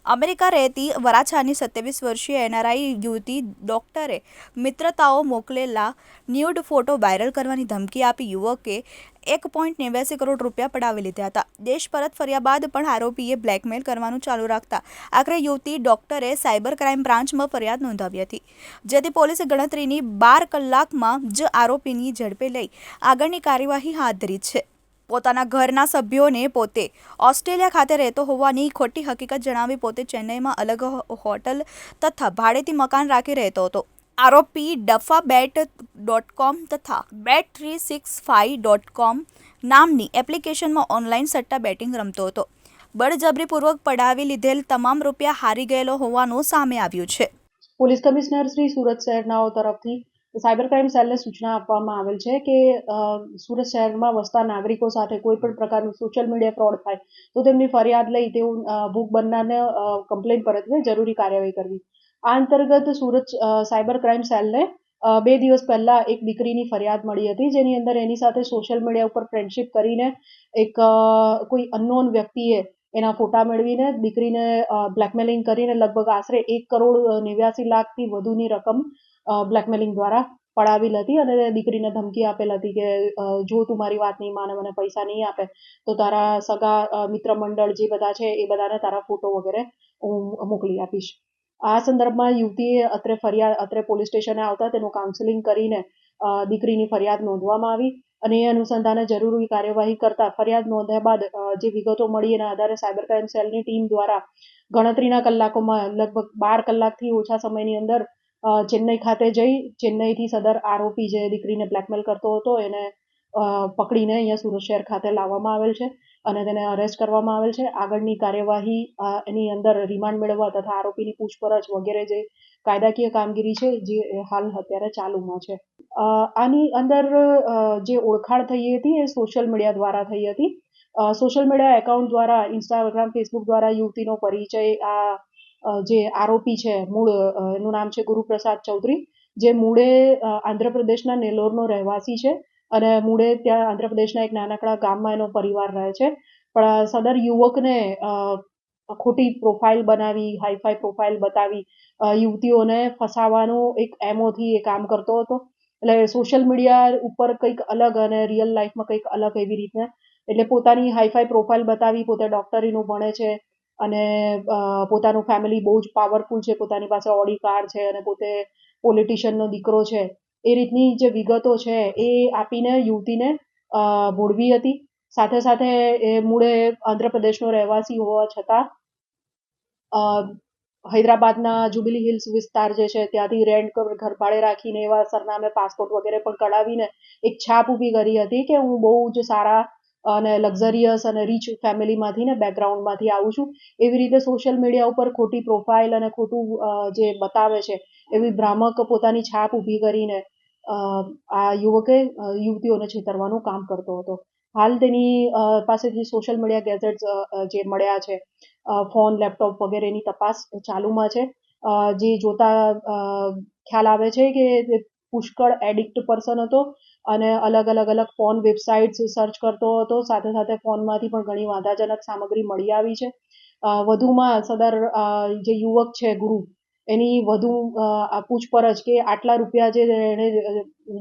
America રહેતી વરાછાની 27 વર્ષીય NRI યુવતી ડોક્ટરે મિત્રતાઓ મોકલેલા ન્યૂડ ફોટો વાયરલ કરવાની ધમકી આપી યુવકે ₹1.89 કરોડ પડાવી લીધા હતા. દેશ પરત ફર્યા બાદ પણ આરોપીએ બ્લેકમેલ કરવાનું ચાલુ રાખતા આખરે યુવતી ડોક્ટરે સાયબર ક્રાઇમ બ્રાન્ચમાં ફરિયાદ નોંધાવી હતી, જેથી પોલીસે ગણતરીની 12 કલાકમાં જ આરોપીની ઝડપે લઈ આગળની કાર્યવાહી હાથ ધરી છે. પોતાના ઘરના સભ્યોને પોતે ઓસ્ટ્રેલિયા ખાતે રહેતો હોવાની ખોટી હકીકત જણાવી પોતે ચેન્નઈમાં અલગ હોટલ તથા ભાડેથી મકાન રાખી રહેતો હતો. આરોપી ડફાબેટ.com તથા bet365.com નામની એપ્લિકેશનમાં ઓનલાઈન સટ્ટા બેટિંગ રમતો હતો. બળજબરીપૂર્વક પડાવી લીધેલ તમામ રૂપિયા હારી ગયેલો હોવાનું સામે આવ્યું છે. પોલીસ કમિશનર શ્રી સુરત શહેરનાઓ તરફથી સાયબર ક્રાઇમ સેલને સૂચના આપવામાં આવેલ છે કે સુરત શહેરમાં વસતા નાગરિકો સાથે કોઈ પણ પ્રકારનું સોશિયલ મીડિયા ફ્રોડ થાય તો તેમની ફરિયાદ લઈ તેઓ ભોગ બનનારને કમ્પ્લેન પરત્વે જરૂરી કાર્યવાહી કરવી. આ અંતર્ગત સુરત સાયબર ક્રાઇમ સેલને 2 દિવસ પહેલા એક દીકરીની ફરિયાદ મળી હતી, જેની અંદર એની સાથે સોશિયલ મીડિયા ઉપર ફ્રેન્ડશિપ કરીને એક કોઈ અનનોન વ્યક્તિએ એના ફોટા મેળવીને દીકરીને બ્લેકમેલિંગ કરીને લગભગ આશરે ₹1.89 કરોડથી વધુની રકમ બ્લેકમેલિંગ દ્વારા પડાવેલ હતી અને દીકરીને ધમકી આપેલ હતી કે જો તું મારી વાત નહીં માને, મને પૈસા નહીં આપે તો તારા સગા મિત્ર મંડળ જે બધા છે એ બધાને તારા ફોટો વગેરે હું મોકલી આપીશ. આ સંદર્ભમાં યુવતીએ અત્રે પોલીસ સ્ટેશને આવતા તેનું કાઉન્સેલિંગ કરીને દીકરીની ફરિયાદ નોંધવામાં આવી અને એ અનુસંધાને જરૂરી કાર્યવાહી કરતા ફરિયાદ નોંધ્યા બાદ જે વિગતો મળી એના આધારે સાયબર ક્રાઇમ સેલની ટીમ દ્વારા ગણતરીના કલાકોમાં લગભગ 12 કલાકથી ઓછા સમયની અંદર ચેન્નઈ ખાતે જઈ ચેન્નઈથી સદર આરોપી જે દીકરીને બ્લેકમેલ કરતો હતો એને પકડીને અહીંયા સુરત શહેર ખાતે લાવવામાં આવેલ છે અને તેને અરેસ્ટ કરવામાં આવેલ છે. આગળની કાર્યવાહી એની અંદર રિમાન્ડ મેળવવા તથા આરોપીની પૂછપરછ વગેરે જે કાયદાકીય કામગીરી છે જે હાલ અત્યારે ચાલુમાં છે. આની અંદર જે ઓળખાણ થઈ હતી એ સોશિયલ મીડિયા દ્વારા થઈ હતી. સોશિયલ મીડિયા એકાઉન્ટ દ્વારા ઇન્સ્ટાગ્રામ, ફેસબુક દ્વારા યુવતીનો પરિચય જે આરોપી છે મૂળ એનું નામ છે ગુરુપ્રસાદ ચૌધરી, જે મૂળે આંધ્રપ્રદેશના નેલ્લોરનો રહેવાસી છે અને મૂળે ત્યાં આંધ્રપ્રદેશના એક નાનકડા ગામમાં એનો પરિવાર રહે છે. પણ સદર યુવકને ખોટી પ્રોફાઇલ બનાવી, હાઈફાઈ પ્રોફાઇલ બતાવી યુવતીઓને ફસાવાનો એક એમોથી એ કામ કરતો હતો. એટલે સોશિયલ મીડિયા ઉપર કંઈક અલગ અને રિયલ લાઈફમાં કંઈક અલગ એવી રીતના એટલે પોતાની હાઈફાઈ પ્રોફાઇલ બતાવી પોતે ડોક્ટરીનું ભણે છે અને પોતાનું ફેમિલી બહુ જ પાવરફુલ છે, પોતાની પાસે ઓડી કાર છે અને પોતે પોલિટિશિયનનો દીકરો છે, એ રીતની જે વિગતો છે એ આપીને યુવતીને ભોળવી હતી. સાથે સાથે એ મૂળે આંધ્રપ્રદેશનો રહેવાસી હોવા છતાં હૈદરાબાદના જુબિલી હિલ્સ વિસ્તાર જે છે ત્યાંથી રેન્ટ ઘર ભાડે રાખીને એવા સરનામે પાસપોર્ટ વગેરે પણ કઢાવીને એક છાપ ઊભી કરી હતી કે હું બહુ જ સારા અને લક્ઝરિયસ અને રીચ ફેમિલીમાંથી ને બેકગ્રાઉન્ડમાંથી આવું છું. એવી રીતે સોશિયલ મીડિયા ઉપર ખોટી પ્રોફાઇલ અને ખોટું જે બતાવે છે એવી ભ્રામક પોતાની છાપ ઊભી કરીને આ યુવકે યુવતીઓને છેતરવાનું કામ કરતો હતો. હાલ તેની પાસેથી સોશિયલ મીડિયા ગેજેટ્સ જે મળ્યા છે, ફોન, લેપટોપ વગેરેની તપાસ ચાલુમાં છે. જે જોતા ખ્યાલ આવે છે કે પુષ્કળ એડિક્ટ પર્સન હતો અને અલગ ફોન વેબસાઇટ્સ સર્ચ કરતો હતો. સાથે સાથે ફોનમાંથી પણ ઘણી વાંધાજનક સામગ્રી મળી આવી છે. વધુમાં સદર જે યુવક છે ગુરુ એની વધુ પૂછપરછ કે આટલા રૂપિયા જે એણે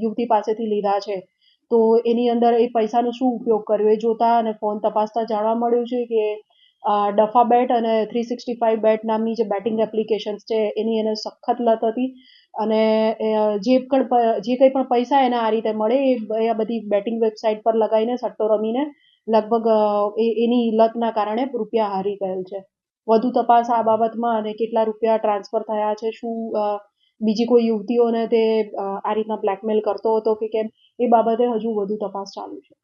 યુવતી પાસેથી લીધા છે તો એની અંદર એ પૈસાનો શું ઉપયોગ કર્યો એ જોતા અને ફોન તપાસતા જાણવા મળ્યું છે કે ડફાબેટ અને 365 બેટ નામની જે બેટિંગ એપ્લિકેશન્સ છે એની એને સખત લત હતી અને જે કંઈ પણ પૈસા એને આ રીતે મળે એ બધી બેટિંગ વેબસાઇટ પર લગાવીને સટ્ટો રમીને લગભગ એની લતના કારણે રૂપિયા હારી ગયેલ છે. વધુ તપાસ આ બાબતમાં અને કેટલા રૂપિયા ટ્રાન્સફર થયા છે, શું બીજી કોઈ યુવતીઓને તે આ રીતના બ્લેકમેલ કરતો હતો કે કેમ, એ બાબતે હજુ વધુ તપાસ ચાલુ છે.